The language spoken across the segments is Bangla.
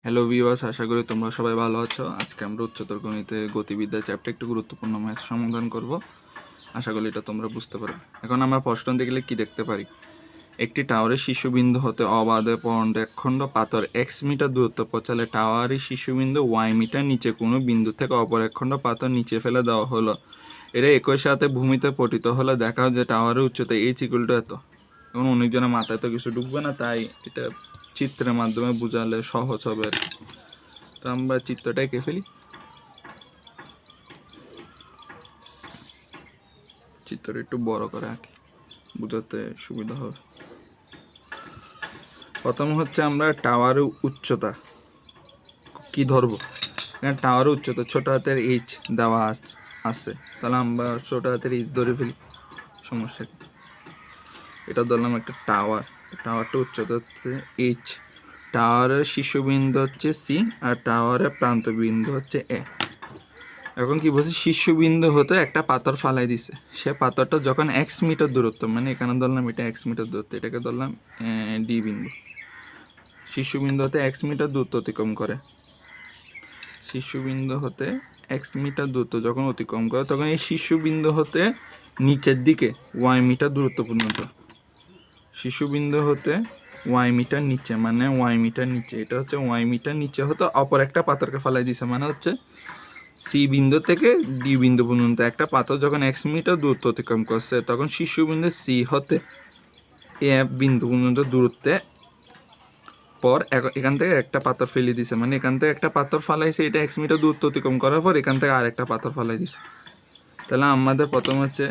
হ্যালো ভিউয়ার্স, আশা করি তোমরা সবাই ভালো আছো। আজকে আমরা উচ্চতর গণিতে গতিবিদ্যা চ্যাপ্টার একটু গুরুত্বপূর্ণ ম্যাথ সমাধান করব। আশা করি এটা তোমরা বুঝতে পারবে। এখন আমরা প্রশ্ন দেখলে কি দেখতে পারি? একটি টাওয়ারের শীর্ষবিন্দু হতে অবাধে একখণ্ড পাথর এক্স মিটার দূরত্ব পৌঁছালে টাওয়ারের শীর্ষবিন্দু ওয়াই মিটার নিচে কোনো বিন্দু থেকে অপর একখণ্ড পাথর নিচে ফেলে দেওয়া হলো। এটা একই সাথে ভূমিতে পতিত হলে দেখা যে টাওয়ারের উচ্চতা এইচ ইকুয়াল টু এত। এখন অনেকজনের মাথায় তো কিছু ঢুকবে না, তাই এটা চিত্রের মাধ্যমে বোঝালে সহজ হবে। তো আমরা চিত্রটা এঁকে ফেলি। চিত্রটা একটু বড় করে আঁকি, বোঝাতে সুবিধা হবে। প্রথম হচ্ছে আমরা টাওয়ারের উচ্চতা কি ধরবো। এখানে টাওয়ারের উচ্চতা ছোট হাতের এইচ দেওয়া আছে, তাহলে আমরা ছোট হাতের এইচ ধরে ফেলি, সমস্যা কি। এটা ধরলাম একটা টাওয়ার, টাওয়ারটা উচ্চতা হচ্ছে এইচ, টাওয়ারের শীর্ষবিন্দু হচ্ছে সি আর টাওয়ারের প্রান্ত বিন্দু হচ্ছে এ। এখন কি বলছি, শীর্ষবিন্দু হতে একটা পাথর ফালাই দিছে। সে পাথরটা যখন এক্স মিটার দূরত্ব, মানে এখানে ধরলাম এটা এক্স মিটার দূরত্ব, এটাকে ধরলাম ডি বিন্দু। শীর্ষবিন্দু হতে এক্স মিটার দূরত্ব অতিক্রম করে, শীর্ষবিন্দু হতে এক্স মিটার দূরত্ব যখন অতিক্রম করে, তখন এই শীর্ষবিন্দু হতে নিচের দিকে ওয়াই মিটার দূরত্ব পর্যন্ত, শীর্ষবিন্দু হতে ওয়াই মিটার নিচে, মানে ওয়াই মিটার নিচে, এটা হচ্ছে ওয়াই মিটার নিচে হতে অপর একটা পাথরকে ফালাই দিছে, মানে হচ্ছে সি বিন্দু থেকে ডি বিন্দু পর্যন্ত একটা পাথর যখন এক্স মিটার দূরত্ব অতিক্রম করছে, তখন শীর্ষবিন্দু সি হতে এ বিন্দু পর্যন্ত দূরত্বে পর এখান থেকে একটা পাথর ফেলে দিছে, মানে এখান থেকে একটা পাথর ফালাইছে, এটা এক্স মিটার দূরত্ব অতিক্রম করার পর এখান থেকে আরেকটা পাথর ফালাই দিছে। তাহলে আমাদের প্রথম হচ্ছে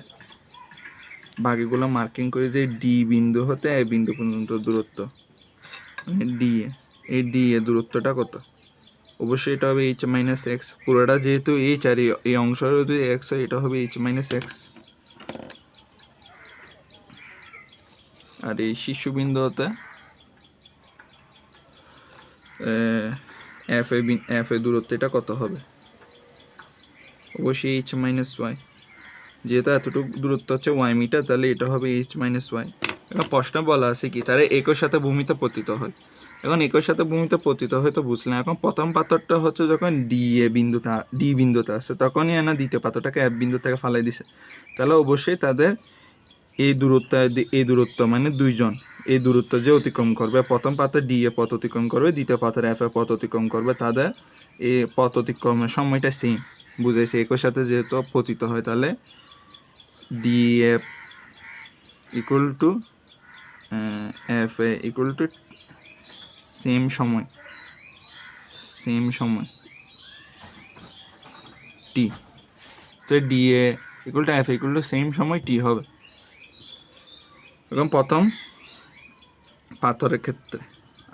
বাকিগুলো মার্কিং করে যে ডি বিন্দু হতে এ বিন্দু পর্যন্ত দূরত্ব, মানে ডি এ, এই ডি এ দূরত্বটা কত? অবশ্যই এটা হবে এইচ মাইনাস এক্স। পুরোটা যেহেতু এইচ আর এই অংশটা যদি এক্স হয়, এটা হবে এইচ মাইনাস এক্স। আর এই শীর্ষবিন্দু হতে এফ এ দূরত্ব, এটা কত হবে? অবশ্যই এইচ মাইনাস ওয়াই। যেহেতু এতটুকু দূরত্ব হচ্ছে ওয়াই মিটার, তাহলে এটা হবে এইচ মাইনাস ওয়াই। এখন প্রশ্ন বলা আছে কি, তারা একই সাথে ভূমিতে পতিত হয়। এখন একই সাথে ভূমিতে পতিত হয় তো বুঝলাম। এখন প্রথম পাথরটা হচ্ছে যখন ডি বিন্দুতে আসছে, তখনই এনা দ্বিতীয় পাথরটাকে এফ বিন্দু থেকে ফালাই দিছে। তাহলে অবশ্যই তাদের এই দূরত্ব মানে দুইজন এই দূরত্ব যে অতিক্রম করবে, প্রথম পাথর ডি এ পথ অতিক্রম করবে, দ্বিতীয় পাথর এফ এ পথ অতিক্রম করবে, তাদের এই পথ অতিক্রমের সময়টা সেম বুঝাইছে। একই সাথে যেহেতু পতিত হয়, তাহলে D F equal to F A equal to same সময় টি। তো D A equal to F A equal to same সময় টি হবে। এখন প্রথম পাথরের ক্ষেত্রে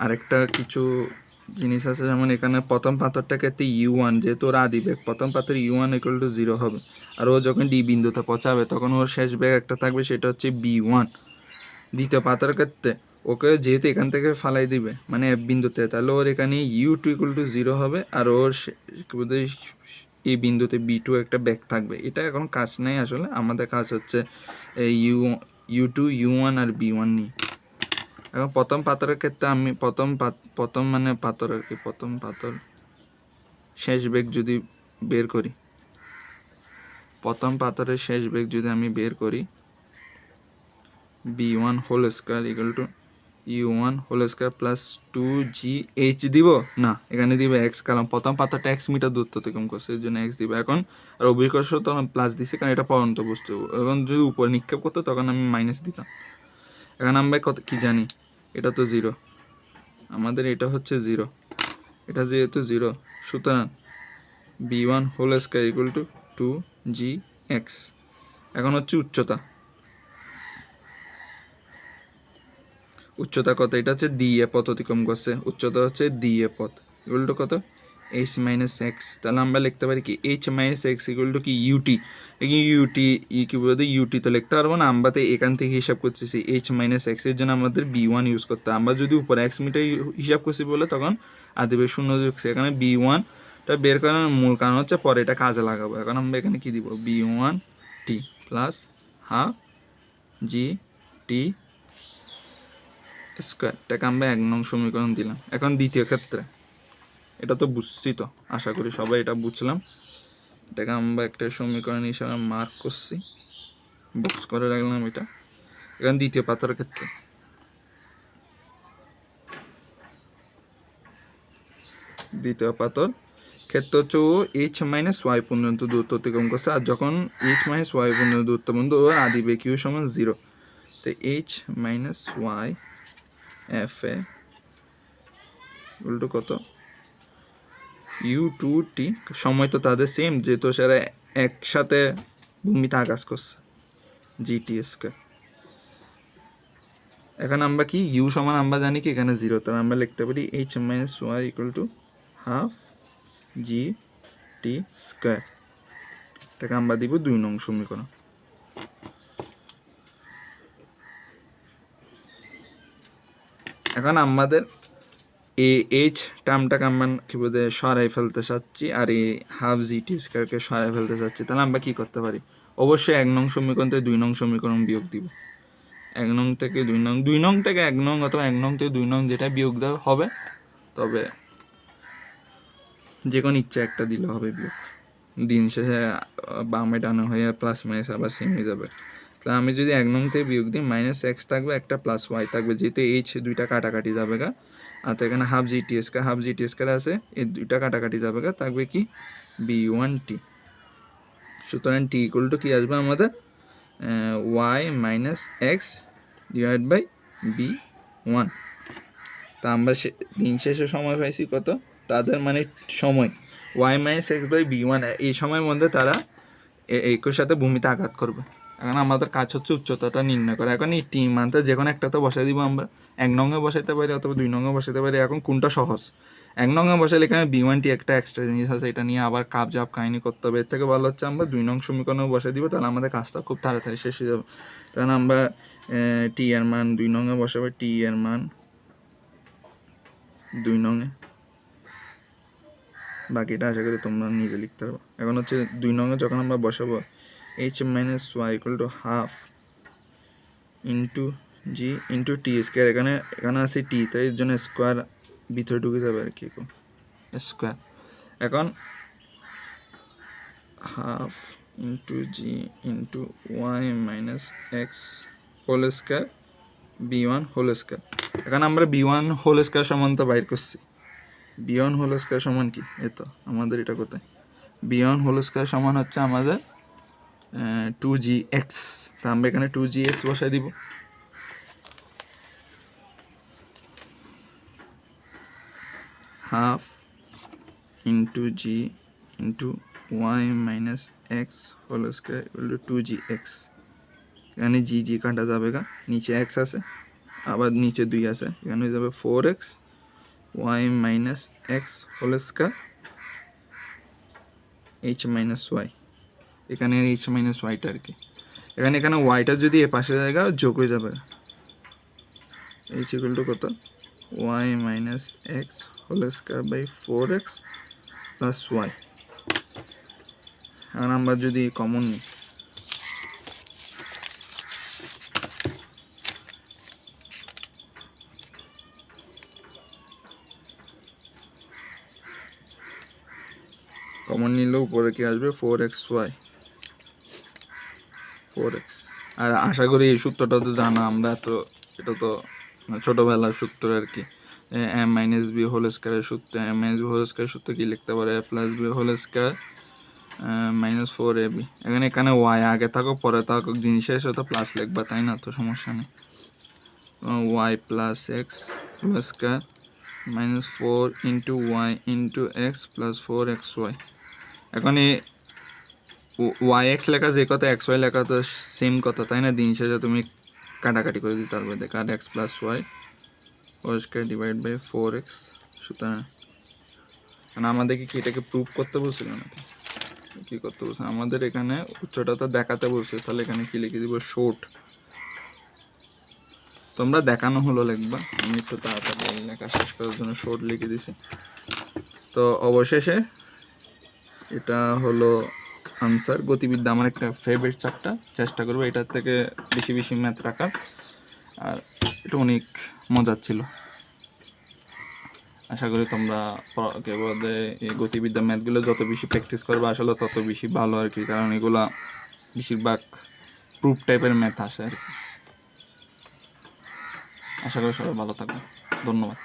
আরেকটা কিছু জিনিস আছে, যেমন এখানে প্রথম পাথরটার ক্ষেত্রে ইউ ওয়ান, যেহেতু ওর আদি বেগ, প্রথম পাথর ইউ ওয়ান ইকুয়াল টু 0 হবে। আর ও যখন ডি বিন্দুতে পৌঁছাবে তখন ওর শেষ বেগ একটা থাকবে, সেটা হচ্ছে বি ওয়ান। দ্বিতীয় পাথরের ক্ষেত্রে ওকে যেহেতু এখান থেকে ফালাই দিবে, মানে এফ বিন্দুতে, তাহলে ওর এখানে ইউ টু ইকুয়াল টু 0 হবে, আর ওর এই বিন্দুতে বি টু একটা ব্যাক থাকবে। এটা এখন কাজ নেই, আসলে আমাদের কাজ হচ্ছে ইউ টু ইউ ওয়ান আর বি ওয়ান নিয়ে। এখন প্রথম পাথরের ক্ষেত্রে আমি প্রথম মানে পাথর আর কি, প্রথম পাথর শেষ বেগ যদি বের করি, প্রথম পাথরের শেষ বেগ যদি আমি বের করি, B one whole square equal to U one whole square plus 2gh দিব না, এখানে দিব এক্স, কারণ প্রথম পাথরটা এক্স মিটার দূরত্ব অতিক্রম করছে, এর জন্য এক্স দিব। এখন আর অভিকর্ষ তখন প্লাস দিছি, কারণ এটা পরন্ত বস্তু। এখন যদি উপরে নিক্ষেপ করতো তখন আমি মাইনাস দিতাম। এখন আমরা কত কি জানি, এটা তো 0, আমাদের এটা হচ্ছে 0, এটা যেহেতু 0, সুতরাং B one whole square equal to 2gx। এখন হচ্ছে উচ্চতা কত? এটা হচ্ছে ডি এ পথ অতিক্রম করছে, উচ্চতা হচ্ছে ডি এ পথ ইকুয়াল টু কত? H minus x. তাহলে আমরা লিখতে পারি কি, H minus x equal to কি ইউটি। কি বলতে ইউটি তো লিখতে পারবো না, আমরা তো এখান থেকে হিসাব করতেছি এইচ মাইনাস এক্স, এর জন্য আমাদের বি ওয়ান ইউজ করতে। আমরা যদি উপরে এক্স মিটার হিসাব করছি বলে তখন আদিবে শূন্য যুগছে, এখানে বি ওয়ানটা বের করার মূল কারণ হচ্ছে পরে এটা কাজে লাগাবো। এখন আমরা এখানে কি দিব, b one t plus half জি টি স্কোয়ারটাকে আমরা 1 নং সমীকরণ দিলাম। এখন দ্বিতীয় ক্ষেত্রে এটা তো বুঝছি, তো আশা করি সবাই এটা বুঝলাম। এটাকে আমরা একটা সমীকরণ হিসাবে মার্ক করছি, বক্স করে রাখলাম। এটা এখানে দ্বিতীয় পাথরের ক্ষেত্রে দ্বিতীয় পাথর ক্ষেত্র হচ্ছে ও এইচ মাইনাস ওয়াই পর্যন্ত দূরত্ব অতিক্রম করছে, আর যখন এইচ মাইনাস ওয়াই পর্যন্ত দূরত্ব পর্যন্ত ও আদিবে কিউ সমান 0, তো এইচ মাইনাস ওয়াই এফ এ উল্টো কত ইউ টু টি, সময় তো তাদের সেম, যেহেতু সেরা একসাথে ভূমিতে আকাশ করছে, জিটি স্কয়ার। এখন আমরা কি ইউ সমান আমরা জানি কি এখানে 0, তাহলে আমরা লিখতে পারি H minus Y equal to half G T square. এটাকে আমরা দিব 2 নং সমীকরণ। এখন আমাদের এইচ টার্মটাকে আমরা কি বলতে সরাই ফেলতে চাচ্ছি, আর এই হাফ জি টি স্কয়ারকে সরাই ফেলতে চাচ্ছি। তাহলে আমরা কি করতে পারি? অবশ্যই 1 নং সমীকরণ থেকে 2 নং সমীকরণ বিয়োগ দিব। 1 নং থেকে 2 নং, 2 নং থেকে 1 নং, অথবা 1 নং থেকে 2 নং, যেটা বিয়োগ দেওয়া হবে, তবে যে কোনো ইচ্ছা একটা দিলে হবে বিয়োগ। দিন শেষে বামে ডানে হয়ে প্লাস মাইনাস আবার সেম হয়ে যাবে। তাহলে আমি যদি 1 নং থেকে বিয়োগ দিই, মাইনাস এক্স থাকবে, একটা প্লাস ওয়াই থাকবে, যেহেতু এইচ দুইটা কাটাকাটি যাবে গা, আর তো এখানে হাফ জি টি স্কয়ার আছে, এই দুইটা কাটাকাটি যাবে গা, থাকবে কি বি1 টি। সুতরাং টি ইকুয়াল টু কি আসবে আমাদের Y minus X divide by B one. তা আমরা দিন শেষে সময় পাইছি কত, তাদের মানে সময় Y minus X by B one, এই সময়ের মধ্যে তারা একই সাথে ভূমিতে আঘাত করবে। এখন আমাদের কাজ হচ্ছে উচ্চতাটা নির্ণয় করা। এখন এই টি মানতে যে কোনো একটা তো বসাই দিব আমরা, 1 নংয়ে বসাইতে পারি অথবা 2 নংয়ে বসাইতে পারি। এখন কোনটা সহজ? 1 নংয়ে বসাইলে এখানে বি1 টি একটা এক্সট্রা জিনিস আছে, এটা নিয়ে আবার কাপ জাপ কাহিনী করতে হবে। এর থেকে ভালো হচ্ছে আমরা 2 নং সমীকরণে বসাই দিব, তাহলে আমাদের কাজটা খুব তাড়াতাড়ি শেষ হয়ে যাবে। তাহলে আমরা টি এর মান 2 নংয়ে বসাবো, টি এর মান 2 নংয়ে, বাকিটা আশা করি তোমরা নিজে লিখতে পারবো। এখন হচ্ছে 2 নংয়ে যখন আমরা বসাবো, H minus Y equal to half into G into T square. এখানে আছে টি, তাই এর জন্য স্কোয়ার ভিতরে ঢুকে যাবে আর কি, স্কোয়ার। এখন হাফ ইন্টু জি into Y minus x whole square b one whole square. এখন আমরা বি1 হোল স্কোয়ার সমান তো বাইর করছি, বি1 হোল স্কোয়ার সমান কি, এ তো আমাদের এটা কোথায়, বি1 হোল স্কোয়ার সমান হচ্ছে আমাদের 2gx। তা আমরা এখানে 2gx বসাই দিব। Half into G into Y minus x whole square equal to 2gx। এখানে জি কাটা যাবে গা, নিচে এক্স আছে, আবার নিচে 2 আছে, এখানে হয়ে যাবে 4x Y minus x whole square H minus Y. এখানে এইচ মাইনাস ওয়াইটা আর কি, এখানে ওয়াইটা যদি এ পাশে জায়গা যোগ হয়ে যাবে, এইচ ইকুয়াল টু কত, Y minus x whole square by 4x plus Y. এখন আমরা যদি কমন নিই, কমন নিলেও উপরে কি আসবে, 4x ওয়াই 4x। আর আশা করি এই সূত্রটা তো জানা, আমরা তো এটা তো ছোটোবেলার সূত্র আর কি, এম মাইনাস বি হোল স্কোয়ারের সূত্র। এম মাইনাস বি হোল স্কোয়ারের সূত্র কী লিখতে পারে, a plus b whole square minus 4ab। এখানে ওয়াই আগে থাকো পরে থাকো, জিনিসের সাথে প্লাস লিখবা, তাই না, তো সমস্যা নেই। Y plus X whole square minus 4 into Y into X plus 4x Y. এখন এই ওয়াই এক্স লেখা যে কথা, এক্স ওয়াই লেখা তো সেম কথা, তাই না। দিন শেষে তুমি কাটাকাটি করে দিতে পারবে, দেখ আর x plus y whole square divide by 4x। সুতরাং আমাদেরকে কি এটাকে প্রুভ করতে বলছিল নাকি কী করতে বলছে, আমাদের এখানে উচ্চটা দেখাতে বলছে, তাহলে এখানে কি লিখে দিব, শর্ট। তোমরা দেখানো হলো লিখবা, আমি একটু তাড়াতাড়ি লেখা শেষ করার জন্য শর্ট লিখে দিছি। তো অবশেষে এটা হলো আনসার। গতিবিদ্যা আমার একটা ফেভারিট চ্যাপ্টার, চেষ্টা করবো এটার থেকে বেশি ম্যাথ রাখার, আর এটা অনেক মজার ছিল। আশা করি তোমরা কে বলে এই গতিবিদ্যা ম্যাথগুলো যত বেশি প্র্যাকটিস করবে আসলে তত বেশি ভালো আর কি, কারণ এগুলা বেশিরভাগ প্রুফ টাইপের ম্যাথ আসে আর কি। আশা করি সবাই ভালো থাকবে, ধন্যবাদ।